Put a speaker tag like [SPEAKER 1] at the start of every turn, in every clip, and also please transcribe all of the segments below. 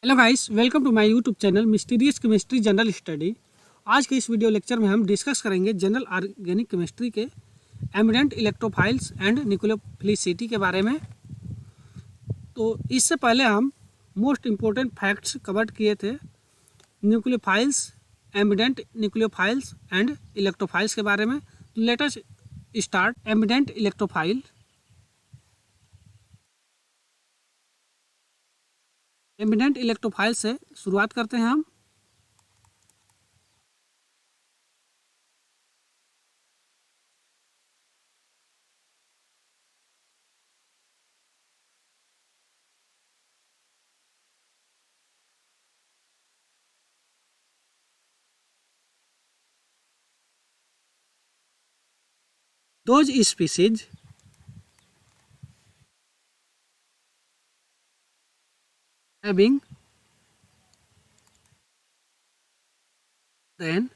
[SPEAKER 1] Hello guys, welcome to my YouTube channel mysterious chemistry general study. आज के इस video lecture में हम डिस्कस करेंगे जनरल ऑर्गेनिक केमिस्ट्री के एमिडेंट इलेक्ट्रोफाइल्स एंड न्यूक्लियोफिलिसिटी के बारे में। तो इससे पहले हम मोस्ट इम्पोर्टेंट फैक्ट्स कवर किए थे nucleophiles, ambident nucleophiles and electrophiles के बारे में। तो let us start ambident electrophile. Ambident electrophile से शुरुआत करते हैं हम। Those species having then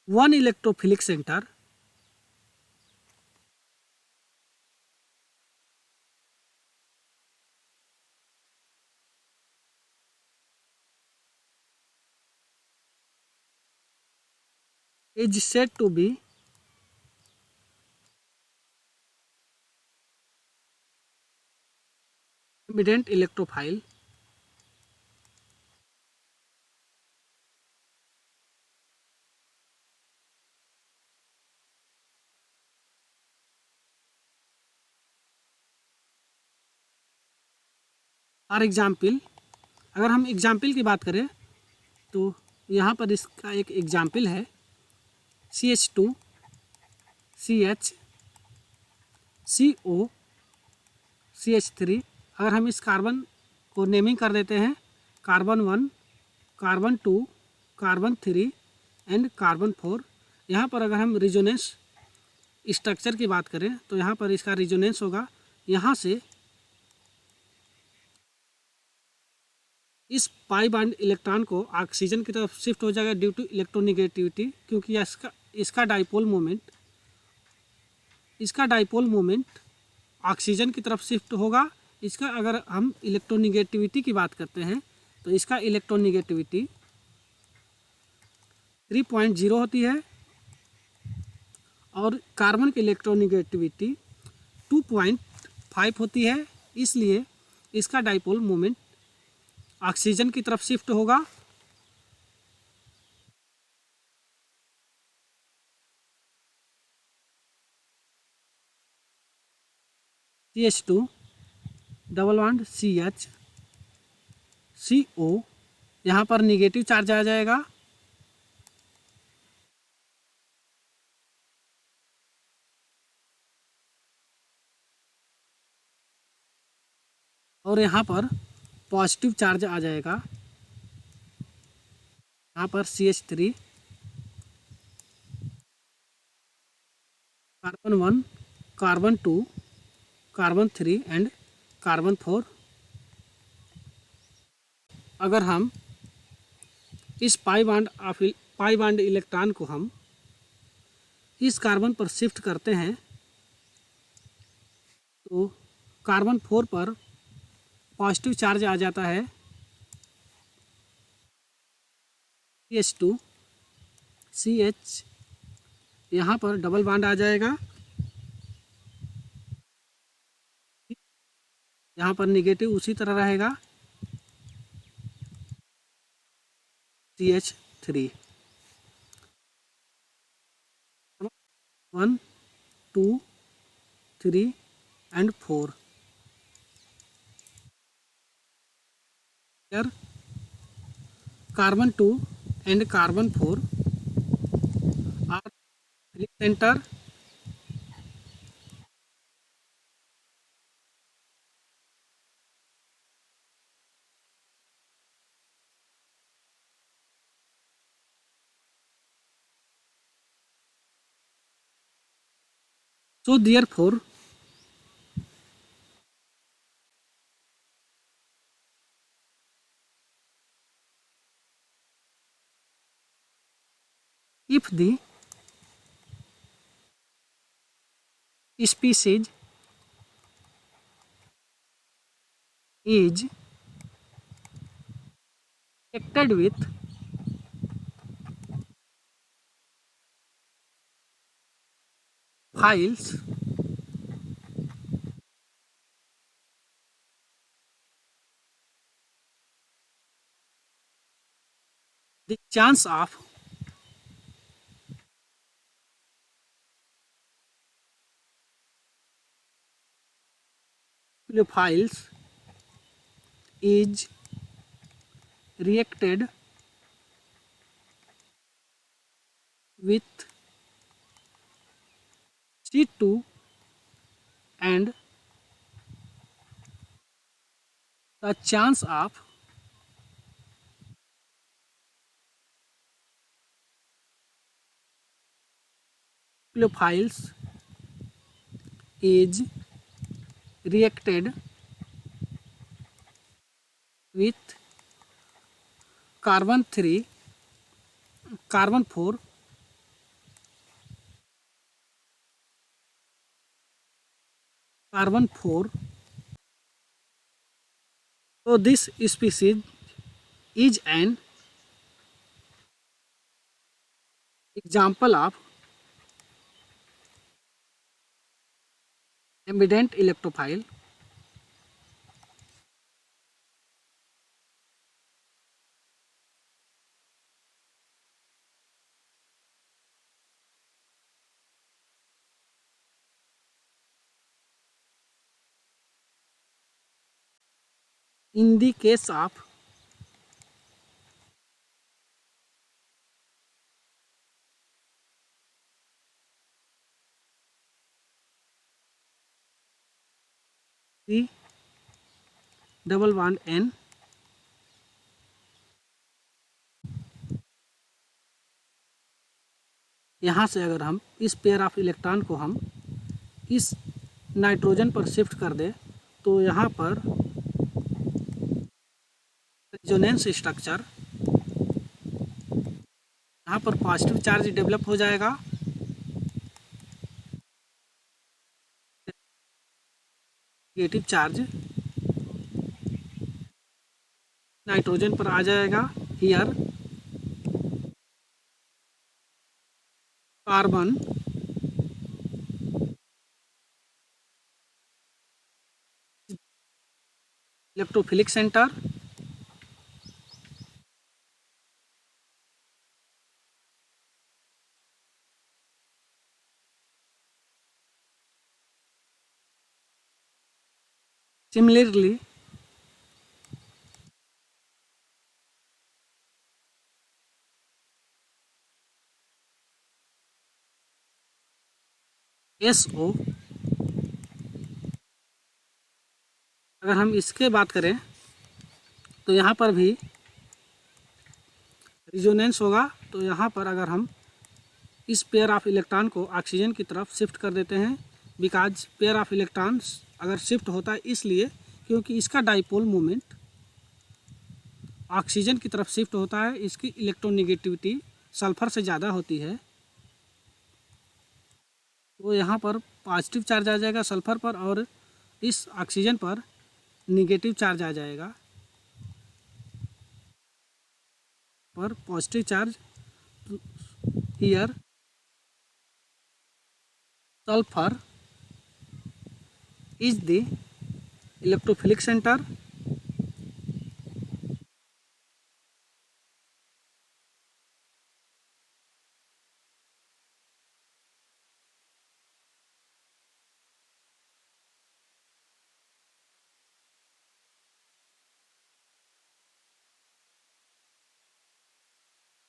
[SPEAKER 1] one electrophilic center is said to be evident electrophile. For example, अगर हम एग्जाम्पल की बात करें तो यहाँ पर इसका एक एग्जाम्पल है CH2 CH CO CH3। अगर हम इस कार्बन को नेमिंग कर देते हैं carbon 1, carbon 2, carbon 3 and carbon 4। यहाँ पर अगर हम रिजोनेंस स्ट्रक्चर की बात करें तो यहाँ पर इसका रिजोनेंस होगा, यहाँ से इस पाई बॉन्ड इलेक्ट्रॉन को ऑक्सीजन की तरफ शिफ्ट हो जाएगा ड्यू टू इलेक्ट्रोनिगेटिविटी, क्योंकि इसका डाइपोल मोमेंट ऑक्सीजन की तरफ शिफ्ट होगा। इसका अगर हम इलेक्ट्रोनिगेटिविटी की बात करते हैं तो इसका इलेक्ट्रोनिगेटिविटी 3.0 होती है और कार्बन की इलेक्ट्रोनिगेटिविटी 2.5 होती है। इसलिए इसका डाइपोल मोमेंट ऑक्सीजन की तरफ शिफ्ट होगा। CH2 double bond CH CO, यहाँ पर निगेटिव चार्ज आ जाएगा और यहाँ पर पॉजिटिव चार्ज आ जाएगा। यहाँ पर CH3 carbon 1, carbon 2, carbon 3 and carbon 4। अगर हम इस पाई बॉन्ड इलेक्ट्रॉन को हम इस कार्बन पर शिफ्ट करते हैं तो कार्बन 4 पर पॉजिटिव चार्ज आ जाता है CH2 CH, यहाँ पर डबल बॉन्ड आ जाएगा, यहाँ पर निगेटिव उसी तरह रहेगा CH3। 1, 2, 3 and 4। Here carbon 2 and carbon 4 are center so therefore if the species is connected with files, the chance of files is reacted with C2 and the chance of files is reacted with carbon 3, carbon 4, carbon 4. So this species is an example of ambident electrophile. In the case of the double bond N, यहाँ से अगर हम इस pair of electron को हम इस nitrogen पर shift कर दें तो यहाँ पर रेजोनेंस स्ट्रक्चर, यहाँ पर पॉजिटिव चार्ज डेवलप हो जाएगा, नेगेटिव चार्ज नाइट्रोजन पर आ जाएगा। Here carbon electrophilic centre, similarly SO, अगर हम इसके बात करें तो यहाँ पर भी रिजोनेंस होगा। तो यहाँ पर अगर हम इस पेयर ऑफ इलेक्ट्रॉन को ऑक्सीजन की तरफ शिफ्ट कर देते हैं, बिकॉज पेयर ऑफ इलेक्ट्रॉन्स अगर शिफ्ट होता है इसलिए क्योंकि इसका डाइपोल मोमेंट ऑक्सीजन की तरफ शिफ्ट होता है, इसकी इलेक्ट्रोनेगेटिविटी सल्फर से ज़्यादा होती है, तो यहाँ पर पॉजिटिव चार्ज आ जाएगा सल्फर पर और इस ऑक्सीजन पर निगेटिव चार्ज आ जाएगा। पर positive charge here sulfur is the electrophilic center,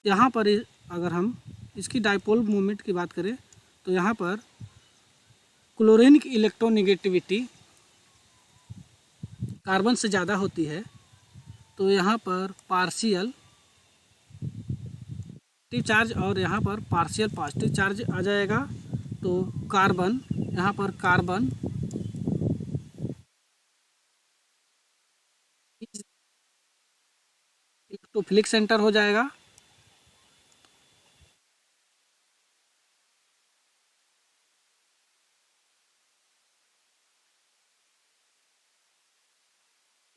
[SPEAKER 1] यहाँ पर अगर हम इसकी डाइपोल मोमेंट की बात करें तो यहाँ पर क्लोरीन की इलेक्ट्रोनेगेटिविटी कार्बन से ज़्यादा होती है, तो यहाँ पर पार्शियल नेगेटिव चार्ज और यहाँ पर पार्शियल पॉजिटिव चार्ज आ जाएगा। तो कार्बन, यहाँ पर कार्बन इलेक्ट्रोफिलिक सेंटर हो जाएगा।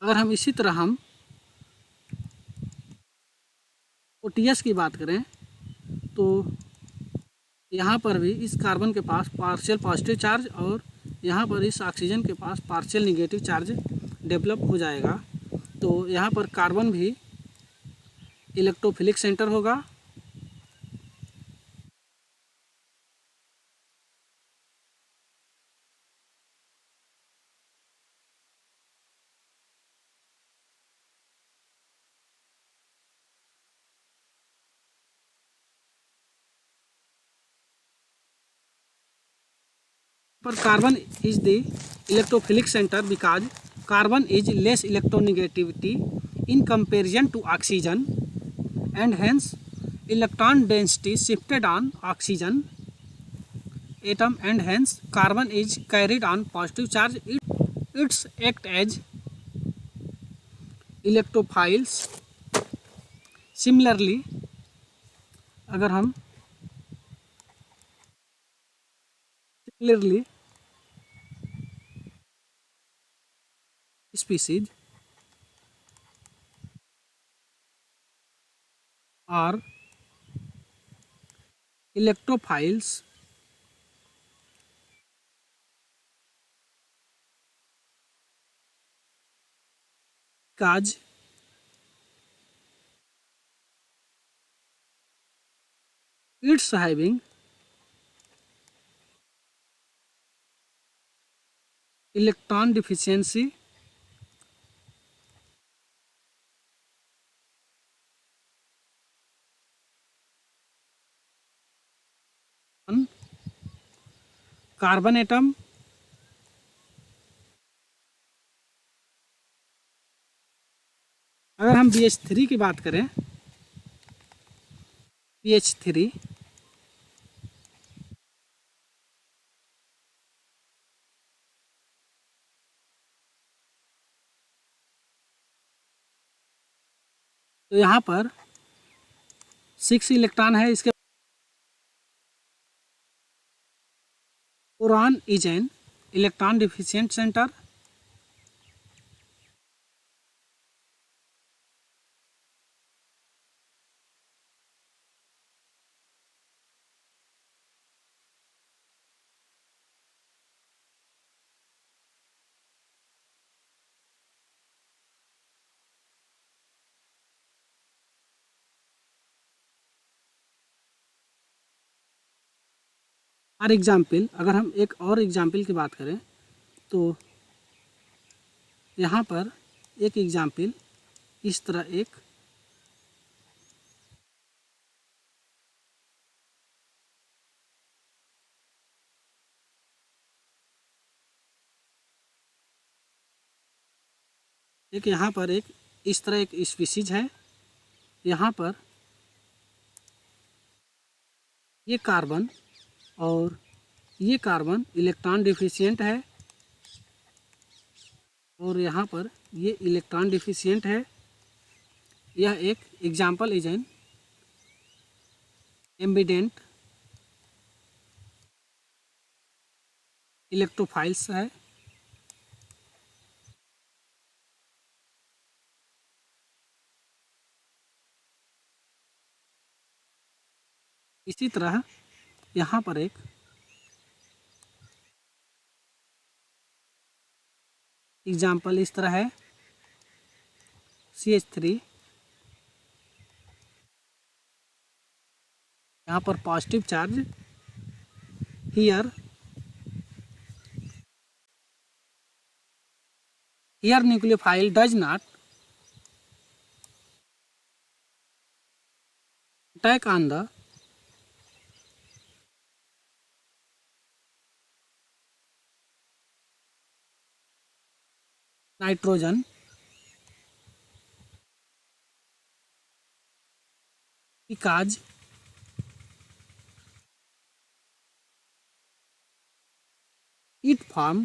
[SPEAKER 1] अगर हम इसी तरह हम OTS की बात करें तो यहाँ पर भी इस कार्बन के पास पार्शियल पॉजिटिव चार्ज और यहाँ पर इस ऑक्सीजन के पास पार्शियल निगेटिव चार्ज डेवलप हो जाएगा। तो यहाँ पर कार्बन भी इलेक्ट्रोफिलिक सेंटर होगा पर carbon is the electrophilic center because carbon is less electronegativity in comparison to oxygen and hence electron density shifted on oxygen atom and hence carbon is carried on positive charge. It's act as electrophiles. Similarly अगर हम species are electrophiles because it's having electron deficiency on carbon atom अगर हम BH3 की बात करें BH3 तो यहाँ पर 6 इलेक्ट्रॉन है। इसके boron is an electron deficient centre for example अगर हम एक और एग्जाम्पल की बात करें तो यहाँ पर एक एग्जाम्पल इस तरह एक यहाँ पर एक इस तरह एक स्पीशीज है। यहाँ पर ये कार्बन और ये कार्बन इलेक्ट्रॉन डिफिशिएंट है और यहाँ पर ये इलेक्ट्रॉन डिफिशिएंट है। यह एक example is an ambient electrophiles है। इसी तरह यहाँ पर एक एग्जाम्पल इस तरह है CH3 यहाँ पर positive charge here nucleophile does not attack on the nitrogen because it form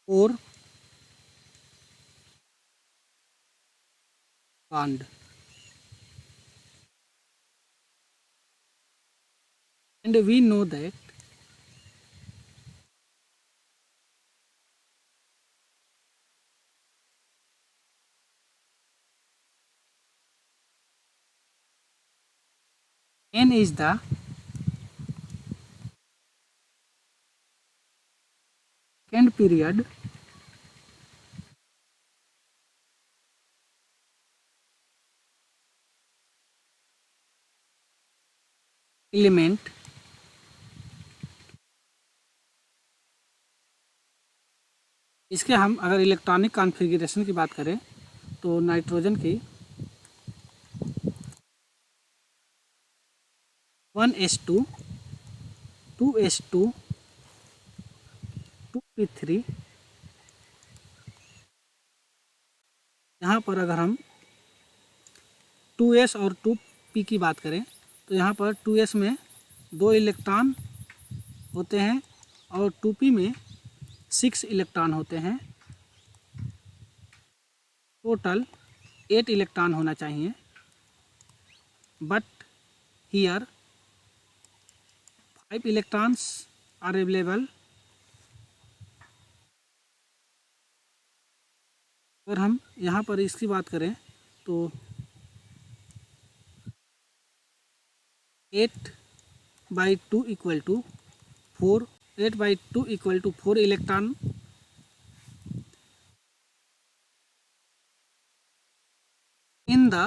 [SPEAKER 1] 4 bond and we know that N is the second period element इसके हम अगर इलेक्ट्रॉनिक कॉन्फ़िगरेशन की बात करें तो नाइट्रोजन की 1s2 2s2 2p3। यहाँ पर अगर हम 2s और 2p की बात करें तो यहाँ पर 2s में 2 इलेक्ट्रॉन होते हैं और 2p में 6 इलेक्ट्रॉन होते हैं। टोटल 8 इलेक्ट्रॉन होना चाहिए, but here 5 electrons are available. अगर हम यहाँ पर इसकी बात करें तो 8/2 equal to 4, 8/2 equal to 4 electron in the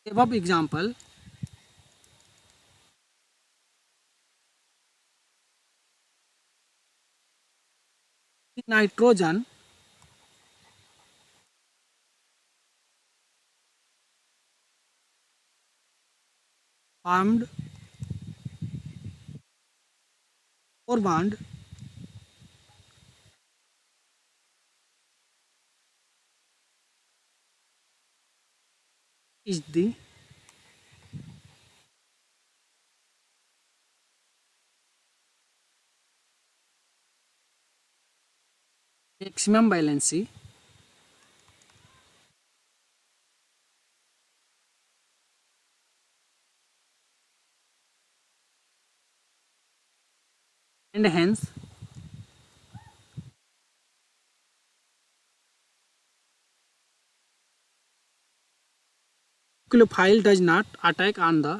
[SPEAKER 1] above example nitrogen formed 4 bond is the maximum valency and hence nucleophile does not attack on the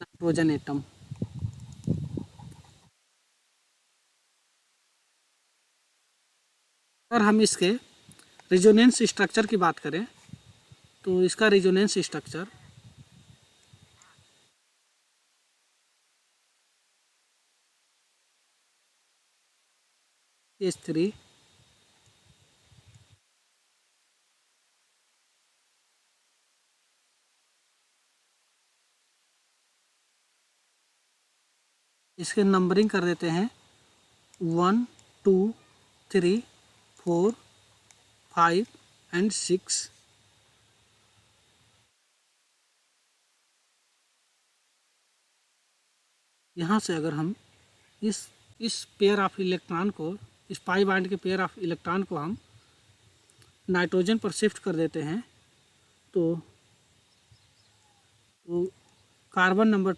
[SPEAKER 1] nitrogen atom। अगर हम इसके रेजोनेंस स्ट्रक्चर की बात करें तो इसका रेजोनेंस स्ट्रक्चर H3 इसके numbering कर देते हैं 1 2 3 4 5 एंड 6। यहाँ से अगर हम इस पेयर ऑफ इलेक्ट्रॉन को, इस पाई बॉन्ड के पेयर ऑफ इलेक्ट्रॉन को हम नाइट्रोजन पर शिफ्ट कर देते हैं तो कार्बन नंबर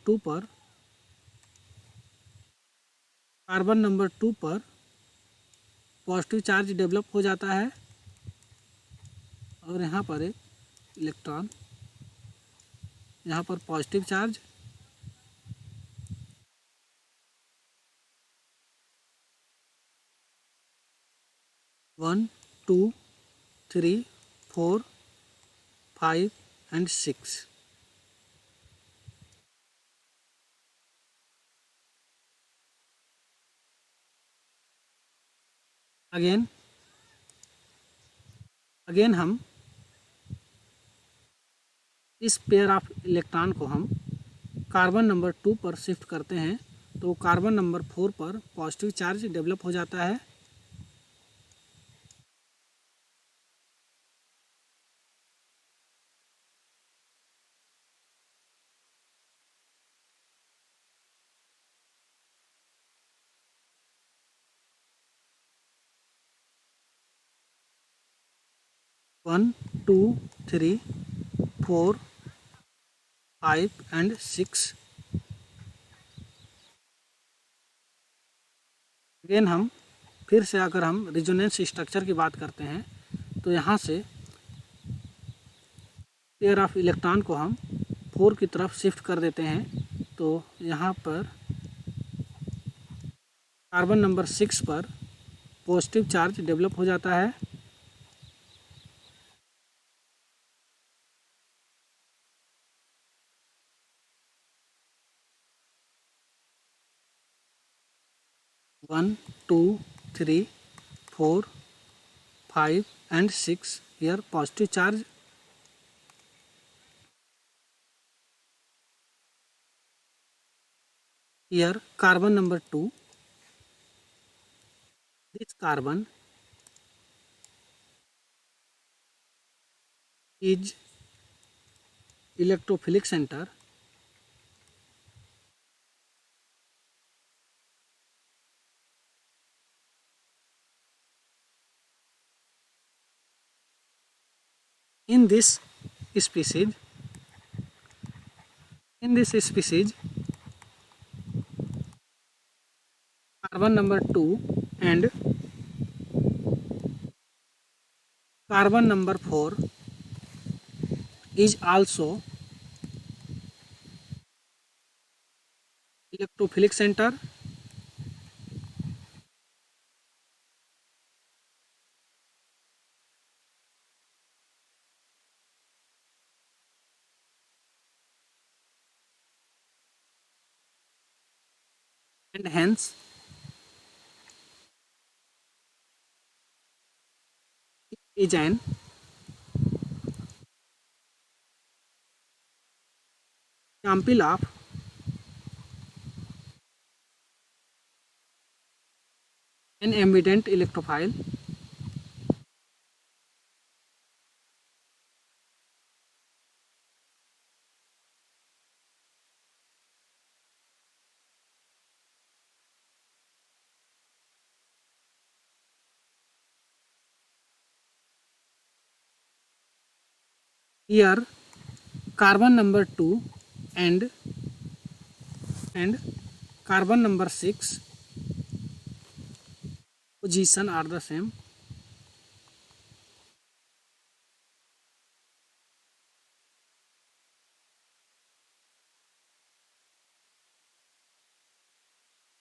[SPEAKER 1] 2 पर पॉजिटिव चार्ज डेवलप हो जाता है और यहाँ पर एक इलेक्ट्रॉन, यहाँ पर positive charge, one 2 3 4 5 and 6। Again हम इस पेयर ऑफ इलेक्ट्रॉन को हम कार्बन नंबर 2 पर शिफ्ट करते हैं तो कार्बन नंबर 4 पर पॉजिटिव चार्ज डेवलप हो जाता है। One 2 3 4 5 and 6। अगेन हम फिर से अगर हम रिजोनेंस स्ट्रक्चर की बात करते हैं तो यहाँ से पेयर ऑफ इलेक्ट्रॉन को हम 4 की तरफ शिफ्ट कर देते हैं। तो यहाँ पर कार्बन नंबर 6 पर पॉजिटिव चार्ज डेवलप हो जाता है। One, two, three, 4, 5 and 6 here positive charge। Here carbon number 2, this carbon is electrophilic center, in this species carbon number 2 and carbon number 4 is also electrophilic center, and hence is an example of an ambient electrophile। Here carbon number 2 and carbon number 6 position are the same।